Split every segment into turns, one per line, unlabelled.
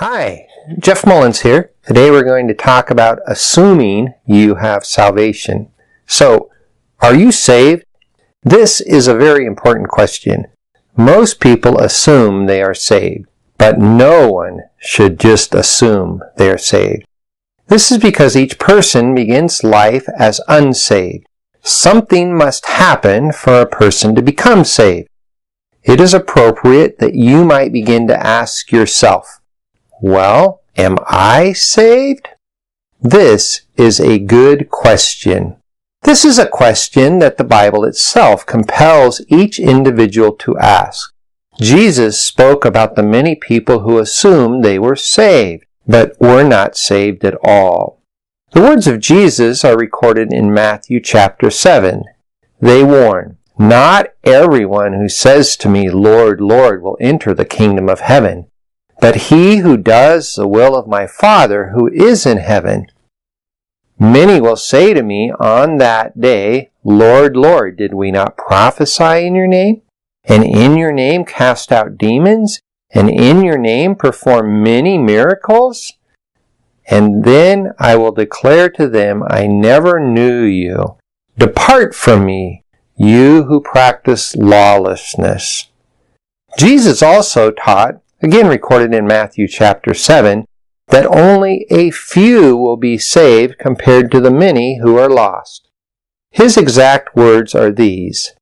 Hi, Jeff Mullins here. Today we're going to talk about assuming you have salvation. So, are you saved? This is a very important question. Most people assume they are saved, but no one should just assume they are saved. This is because each person begins life as unsaved. Something must happen for a person to become saved. It is appropriate that you might begin to ask yourself, well, am I saved? This is a good question. This is a question that the Bible itself compels each individual to ask. Jesus spoke about the many people who assumed they were saved, but were not saved at all. The words of Jesus are recorded in Matthew chapter 7. They warn, "Not everyone who says to me, 'Lord, Lord,' will enter the kingdom of heaven, but he who does the will of my Father who is in heaven. Many will say to me on that day, 'Lord, Lord, did we not prophesy in your name? And in your name cast out demons? And in your name perform many miracles?' And then I will declare to them, 'I never knew you. Depart from me, you who practice lawlessness.'" Jesus also taught, again recorded in Matthew chapter 7, that only a few will be saved compared to the many who are lost. His exact words are these,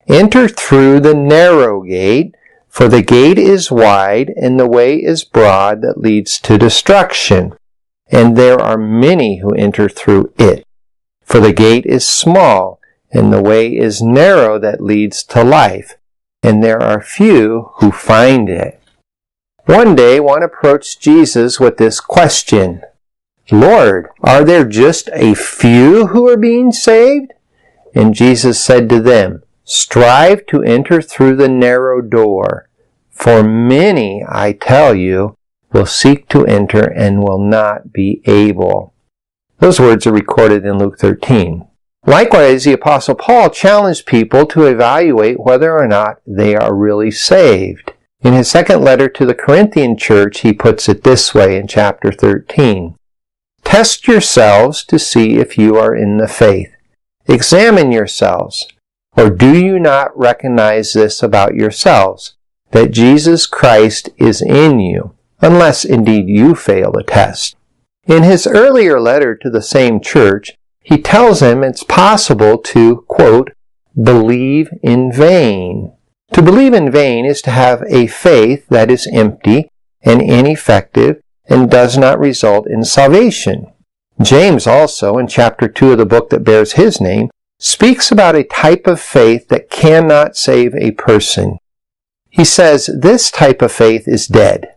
"Enter through the narrow gate, for the gate is wide and the way is broad that leads to destruction, and there are many who enter through it. For the gate is small and the way is narrow that leads to life, and there are few who find it." One day, one approached Jesus with this question, "Lord, are there just a few who are being saved?" And Jesus said to them, "Strive to enter through the narrow door, for many, I tell you, will seek to enter and will not be able." Those words are recorded in Luke 13. Likewise, the Apostle Paul challenged people to evaluate whether or not they are really saved. In his second letter to the Corinthian church, he puts it this way in chapter 13. "Test yourselves to see if you are in the faith. Examine yourselves. Or do you not recognize this about yourselves, that Jesus Christ is in you, unless indeed you fail the test?" In his earlier letter to the same church, he tells them it's possible to, quote, "believe in vain." To believe in vain is to have a faith that is empty and ineffective and does not result in salvation. James also, in chapter 2 of the book that bears his name, speaks about a type of faith that cannot save a person. He says this type of faith is dead.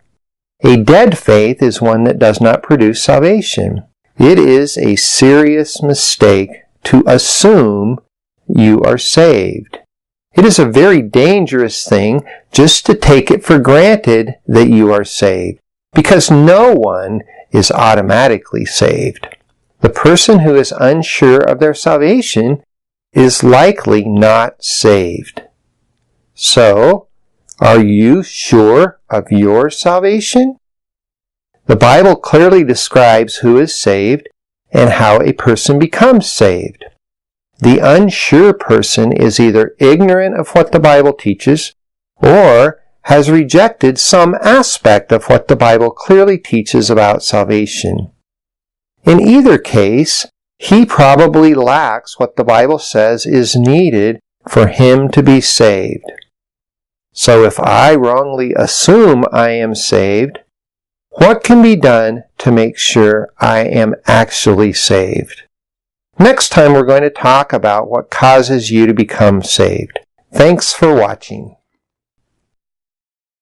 A dead faith is one that does not produce salvation. It is a serious mistake to assume you are saved. It is a very dangerous thing just to take it for granted that you are saved, because no one is automatically saved. The person who is unsure of their salvation is likely not saved. So, are you sure of your salvation? The Bible clearly describes who is saved and how a person becomes saved. The unsure person is either ignorant of what the Bible teaches or has rejected some aspect of what the Bible clearly teaches about salvation. In either case, he probably lacks what the Bible says is needed for him to be saved. So if I wrongly assume I am saved, what can be done to make sure I am actually saved? Next time we're going to talk about what causes you to become saved. Thanks for watching.